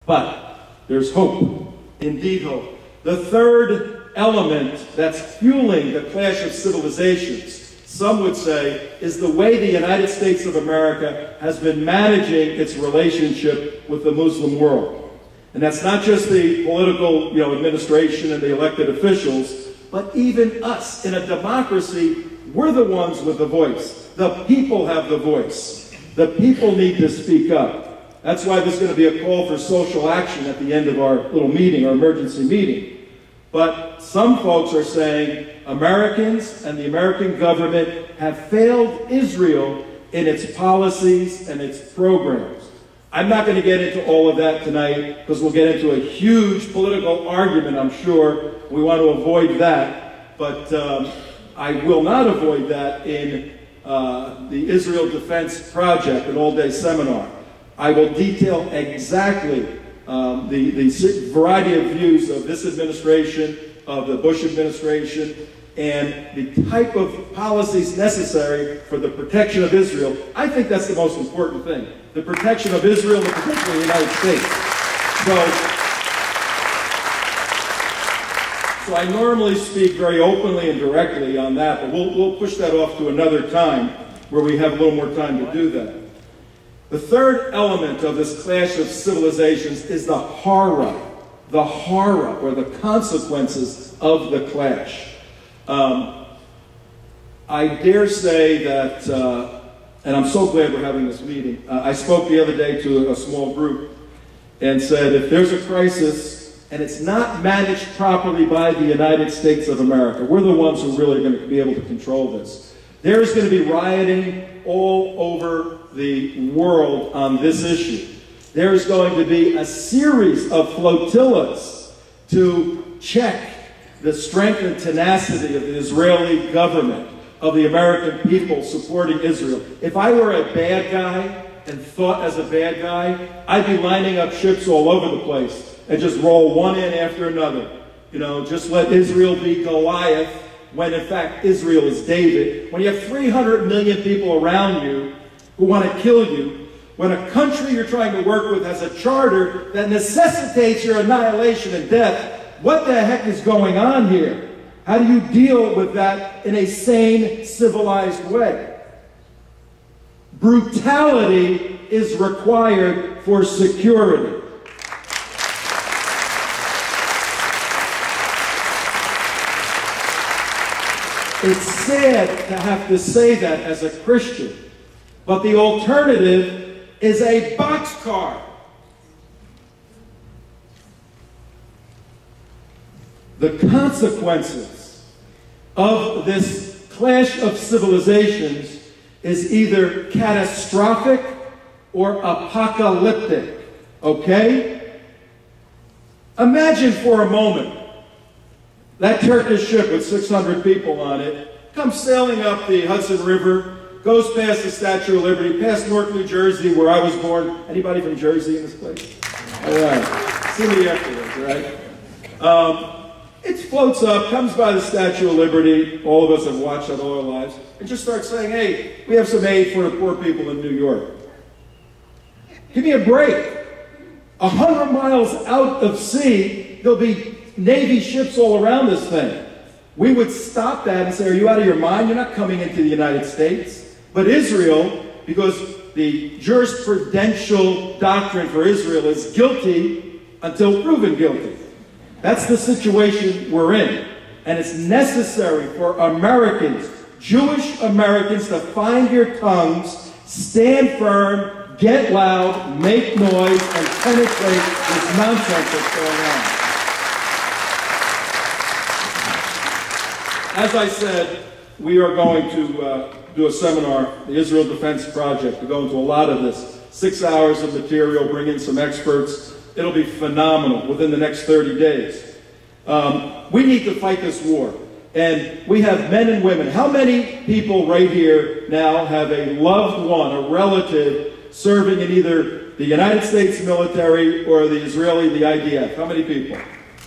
But there's hope, indeed hope. The third element that's fueling the clash of civilizations, some would say, is the way the United States of America has been managing its relationship with the Muslim world. And that's not just the political, administration and the elected officials, but even us. In a democracy, we're the ones with the voice. The people have the voice. The people need to speak up. That's why there's going to be a call for social action at the end of our little meeting, our emergency meeting. But some folks are saying Americans and the American government have failed Israel in its policies and its programs. I'm not going to get into all of that tonight because we'll get into a huge political argument, I'm sure. We want to avoid that. But I will not avoid that in the Israel Defense Project, an all-day seminar. I will detail exactly the variety of views of this administration, of the Bush administration, and the type of policies necessary for the protection of Israel. I think that's the most important thing. The protection of Israel, and particularly the United States. So I normally speak very openly and directly on that, but we'll push that off to another time where we have a little more time to do that. The third element of this clash of civilizations is the horror or the consequences of the clash. I dare say that, and I'm so glad we're having this meeting, I spoke the other day to a small group and said, if there's a crisis and it's not managed properly by the United States of America, we're the ones who really are going to be able to control this. There's going to be rioting all over the world on this issue. There's going to be a series of flotillas to check the strength and tenacity of the Israeli government, of the American people supporting Israel. If I were a bad guy and thought as a bad guy, I'd be lining up ships all over the place and just roll one in after another. Just let Israel be Goliath when in fact Israel is David. When you have 300 million people around you who want to kill you, when a country you're trying to work with has a charter that necessitates your annihilation and death, what the heck is going on here? How do you deal with that in a sane, civilized way? Brutality is required for security. It's sad to have to say that as a Christian, but the alternative is a boxcar. The consequences of this clash of civilizations is either catastrophic or apocalyptic, okay? Imagine for a moment that Turkish ship with 600 people on it comes sailing up the Hudson River, goes past the Statue of Liberty, past Newark, New Jersey, where I was born. Anybody from Jersey in this place? All right. See me afterwards, all right? It floats up, comes by the Statue of Liberty. All of us have watched that all our lives. And just starts saying, hey, we have some aid for the poor people in New York. Give me a break. 100 miles out of sea, there'll be Navy ships all around this thing. We would stop that and say, are you out of your mind? You're not coming into the United States. But Israel, because the jurisprudential doctrine for Israel is guilty until proven guilty. That's the situation we're in. And it's necessary for Americans, Jewish Americans, to find your tongues, stand firm, get loud, make noise, and penetrate this nonsense that's going on. As I said, we are going to do a seminar, the Israel Defense Project, to go into a lot of this. 6 hours of material, bring in some experts. It'll be phenomenal within the next 30 days. We need to fight this war. And we have men and women. How many people right here now have a loved one, a relative, serving in either the United States military or the Israeli, the IDF? How many people?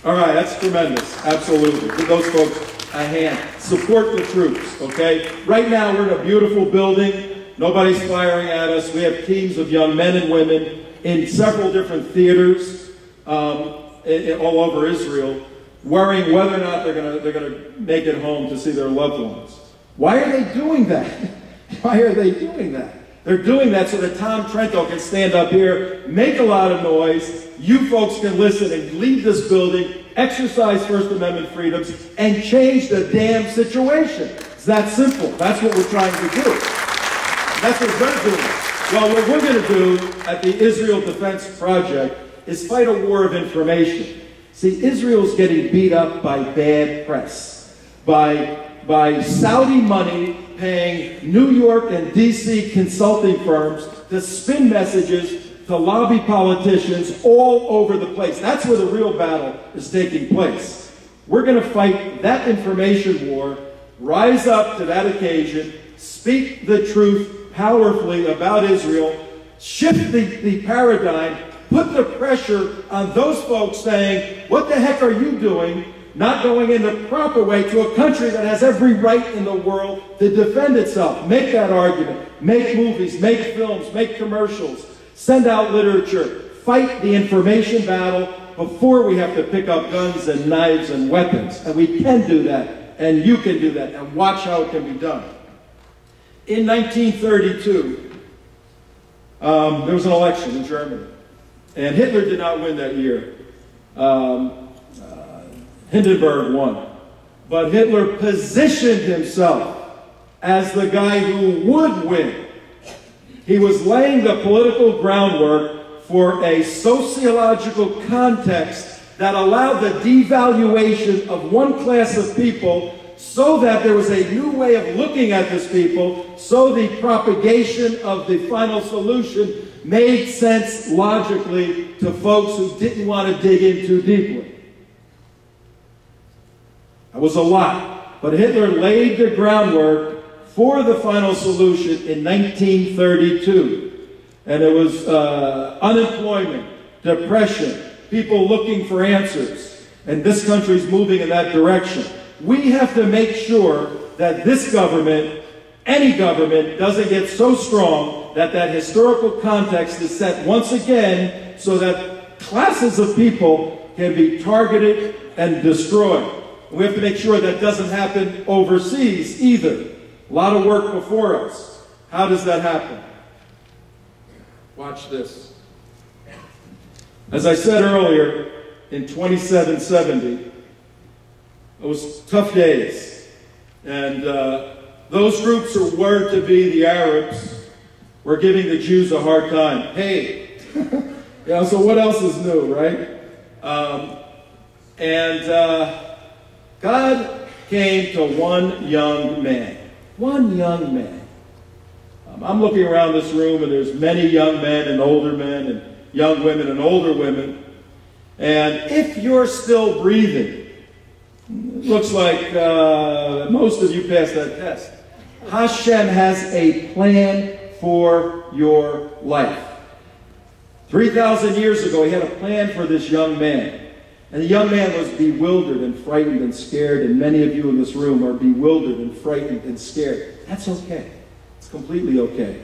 All right, that's tremendous. Absolutely. Give those folks a hand. Support the troops, okay? Right now, we're in a beautiful building. Nobody's firing at us. We have teams of young men and women in several different theaters. all over Israel, worrying whether or not they're going to make it home to see their loved ones. Why are they doing that? Why are they doing that? They're doing that so that Tom Trento can stand up here, make a lot of noise, you folks can listen and leave this building, exercise First Amendment freedoms, and change the damn situation. It's that simple. That's what we're trying to do. That's what they're doing. Well, what we're going to do at the Israel Defense Project is fight a war of information. See, Israel's getting beat up by bad press, by Saudi money paying New York and DC consulting firms to spin messages to lobby politicians all over the place. That's where the real battle is taking place. We're going to fight that information war, rise up to that occasion, speak the truth powerfully about Israel, shift the paradigm, put the pressure on those folks saying, what the heck are you doing? Not going in the proper way to a country that has every right in the world to defend itself. Make that argument. Make movies, make films, make commercials, send out literature, fight the information battle before we have to pick up guns and knives and weapons. And we can do that, and you can do that, and watch how it can be done. In 1932, there was an election in Germany, and Hitler did not win that year. Hindenburg won. But Hitler positioned himself as the guy who would win. He was laying the political groundwork for a sociological context that allowed the devaluation of one class of people so that there was a new way of looking at this people, so the propagation of the final solution made sense logically to folks who didn't want to dig in too deeply. That was a lot, but Hitler laid the groundwork for the final solution in 1932. And it was unemployment, depression, people looking for answers, and this country's moving in that direction. We have to make sure that this government, any government, doesn't get so strong that that historical context is set once again so that classes of people can be targeted and destroyed. We have to make sure that doesn't happen overseas either. A lot of work before us. How does that happen? Watch this. As I said earlier, in 2770, it was tough days. And those groups who were to be the Arabs were giving the Jews a hard time. Hey, yeah, so what else is new, right? God came to one young man. One young man. I'm looking around this room, and there's many young men and older men and young women and older women. And if you're still breathing, it looks like most of you passed that test. Hashem has a plan for your life. 3,000 years ago, he had a plan for this young man. And the young man was bewildered and frightened and scared, and many of you in this room are bewildered and frightened and scared. That's okay. It's completely okay.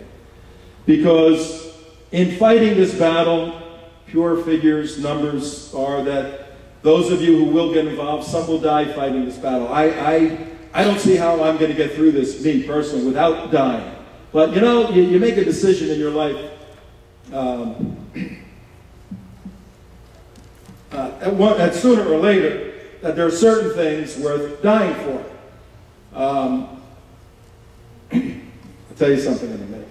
Because in fighting this battle, pure figures, numbers are that those of you who will get involved, some will die fighting this battle. I don't see how I'm going to get through this, me personally, without dying. But you know, you make a decision in your life at sooner or later that there are certain things worth dying for. I'll tell you something in a minute.